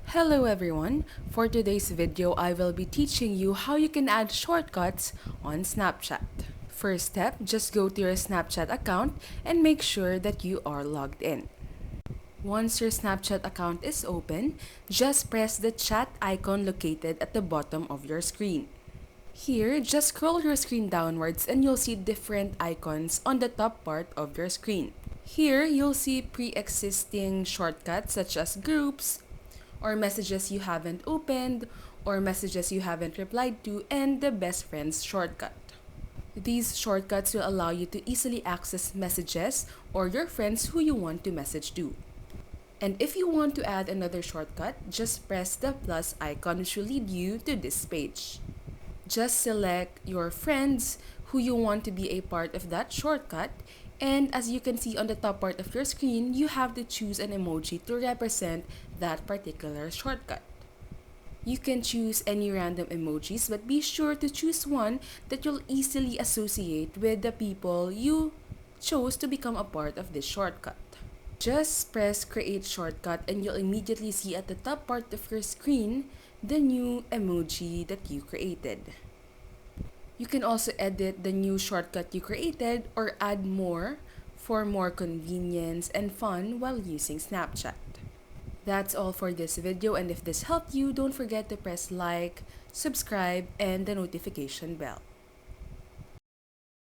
Hello everyone! For today's video, I will be teaching you how you can add shortcuts on Snapchat. First step, just go to your Snapchat account and make sure that you are logged in. Once your Snapchat account is open, just press the chat icon located at the bottom of your screen. Here, just scroll your screen downwards and you'll see different icons on the top part of your screen. Here, you'll see pre-existing shortcuts such as groups, or messages you haven't opened, or messages you haven't replied to, and the best friends shortcut. These shortcuts will allow you to easily access messages or your friends who you want to message to. And if you want to add another shortcut, just press the plus icon which will lead you to this page. Just select your friends who you want to be a part of that shortcut, and as you can see on the top part of your screen, you have to choose an emoji to represent that particular shortcut. You can choose any random emojis, but be sure to choose one that you'll easily associate with the people you chose to become a part of this shortcut. Just press create shortcut and you'll immediately see at the top part of your screen the new emoji that you created. You can also edit the new shortcut you created or add more for more convenience and fun while using Snapchat. That's all for this video, and if this helped you, don't forget to press like, subscribe, and the notification bell.